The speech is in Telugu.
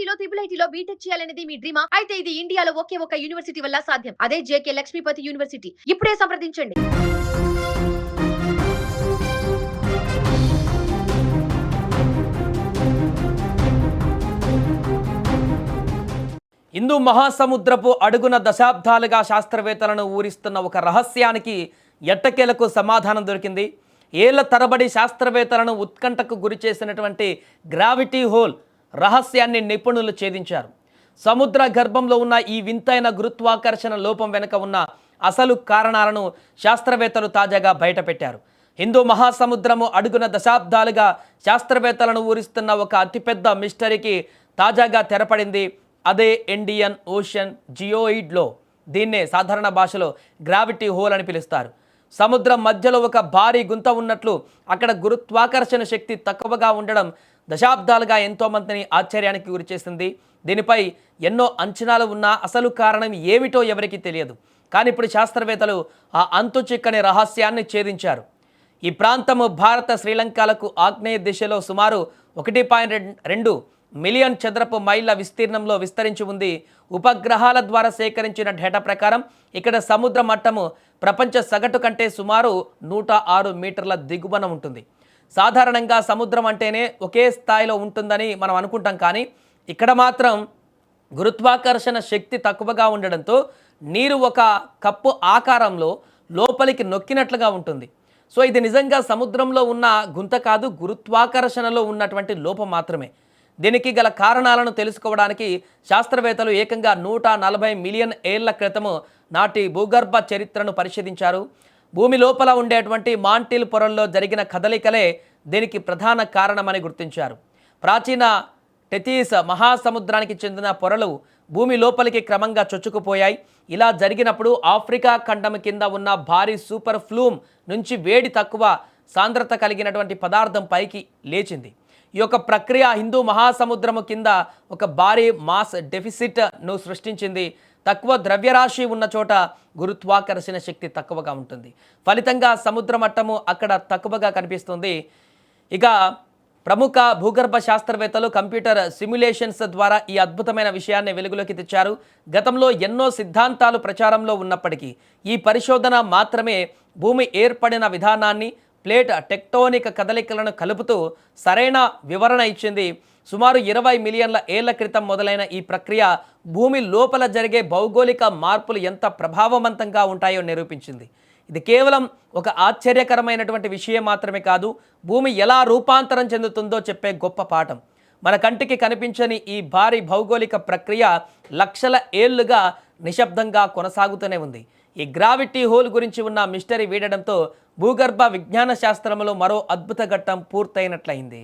ఐఐటీలో ఐఐటీలో బీటెక్ చేయాలనేది మీ డ్రీమా? అయితే ఇది ఇండియాలో ఒకే ఒక యూనివర్సిటీ వల్ల సాధ్యం. అదే జేకే లక్ష్మీపతి యూనివర్సిటీ. ఇప్పుడే సంప్రదించండి. హిందూ మహాసముద్రపు అడుగున దశాబ్దాలుగా శాస్త్రవేత్తలను ఊరిస్తున్న ఒక రహస్యానికి ఎట్టకేలకు సమాధానం దొరికింది. ఏళ్ల తరబడి శాస్త్రవేత్తలను ఉత్కంఠకు గురి చేసినటువంటి గ్రావిటీ హోల్ రహస్యాన్ని నిపుణులు ఛేదించారు. సముద్ర గర్భంలో ఉన్న ఈ వింతైన గురుత్వాకర్షణ లోపం వెనుక ఉన్న అసలు కారణాలను శాస్త్రవేత్తలు తాజాగా బయటపెట్టారు. హిందూ మహాసముద్రము అడుగున దశాబ్దాలుగా శాస్త్రవేత్తలను ఊరిస్తున్న ఒక అతిపెద్ద మిస్టరీకి తాజాగా తెరపడింది. అదే ఇండియన్ ఓషన్ జియోయిడ్లో. దీన్నే సాధారణ భాషలో గ్రావిటీ హోల్ అని పిలుస్తారు. సముద్రం మధ్యలో ఒక భారీ గుంత ఉన్నట్లు, అక్కడ గురుత్వాకర్షణ శక్తి తక్కువగా ఉండడం దశాబ్దాలుగా ఎంతోమందిని ఆశ్చర్యానికి గురిచేసింది. దీనిపై ఎన్నో అంచనాలు ఉన్నా అసలు కారణం ఏమిటో ఎవరికీ తెలియదు. కానీ ఇప్పుడు శాస్త్రవేత్తలు ఆ అంతు చిక్కని రహస్యాన్ని ఛేదించారు. ఈ ప్రాంతము భారత శ్రీలంకలకు ఆగ్నేయ దిశలో సుమారు 1.2 మిలియన్ చదరపు మైళ్ళ విస్తీర్ణంలో విస్తరించి ఉంది. ఉపగ్రహాల ద్వారా సేకరించిన డేటా ప్రకారం ఇక్కడ సముద్ర మట్టము ప్రపంచ సగటు కంటే సుమారు 106 మీటర్ల దిగువన ఉంటుంది. సాధారణంగా సముద్రం అంటేనే ఒకే స్థాయిలో ఉంటుందని మనం అనుకుంటాం, కానీ ఇక్కడ మాత్రం గురుత్వాకర్షణ శక్తి తక్కువగా ఉండడంతో నీరు ఒక కప్పు ఆకారంలో లోపలికి నొక్కినట్లుగా ఉంటుంది. సో ఇది నిజంగా సముద్రంలో ఉన్న గుంత కాదు, గురుత్వాకర్షణలో ఉన్నటువంటి లోపం మాత్రమే. దీనికి గల కారణాలను తెలుసుకోవడానికి శాస్త్రవేత్తలు ఏకంగా 140 మిలియన్ ఏళ్ల క్రితము నాటి భూగర్భ చరిత్రను పరిశీలించారు. భూమి లోపల ఉండేటువంటి మాంటిల్ పొరల్లో జరిగిన కదలికలే దీనికి ప్రధాన కారణమని గుర్తించారు. ప్రాచీన టెథీస్ మహాసముద్రానికి చెందిన పొరలు భూమి లోపలికి క్రమంగా చొచ్చుకుపోయాయి. ఇలా జరిగినప్పుడు ఆఫ్రికా ఖండం కింద ఉన్న భారీ సూపర్ ఫ్లూమ్ నుంచి వేడి తక్కువ సాంద్రత కలిగినటువంటి పదార్థం పైకి లేచింది. ఈ యొక్క ప్రక్రియ హిందూ మహాసముద్రము కింద ఒక భారీ మాస్ డెఫిసిట్ను సృష్టించింది. తక్కువ ద్రవ్యరాశి ఉన్న చోట గురుత్వాకర్షణ శక్తి తక్కువగా ఉంటుంది. ఫలితంగా సముద్ర మట్టము అక్కడ తక్కువగా కనిపిస్తుంది. ఇక ప్రముఖ భూగర్భ శాస్త్రవేత్తలు కంప్యూటర్ సిమ్యులేషన్స్ ద్వారా ఈ అద్భుతమైన విషయాన్ని వెలుగులోకి తెచ్చారు. గతంలో ఎన్నో సిద్ధాంతాలు ప్రచారంలో ఉన్నప్పటికీ ఈ పరిశోధన మాత్రమే భూమి ఏర్పడిన విధానాన్ని, ప్లేట్ టెక్టోనిక్ కదలికలను కలుపుతూ సరైన వివరణ ఇచ్చింది. సుమారు 20 మిలియన్ల ఏళ్ల క్రితం మొదలైన ఈ ప్రక్రియ భూమి లోపల జరిగే భౌగోళిక మార్పులు ఎంత ప్రభావవంతంగా ఉంటాయో నిరూపించింది. ఇది కేవలం ఒక ఆశ్చర్యకరమైనటువంటి విషయం మాత్రమే కాదు, భూమి ఎలా రూపాంతరం చెందుతుందో చెప్పే గొప్ప పాఠం. మన కంటికి కనిపించని ఈ భారీ భౌగోళిక ప్రక్రియ లక్షల ఏళ్లుగా నిశ్శబ్దంగా కొనసాగుతూనే ఉంది. ఈ గ్రావిటీ హోల్ గురించి ఉన్న మిస్టరీ వీడడంతో భూగర్భ విజ్ఞాన శాస్త్రంలో మరో అద్భుత ఘట్టం పూర్తయినట్లయింది.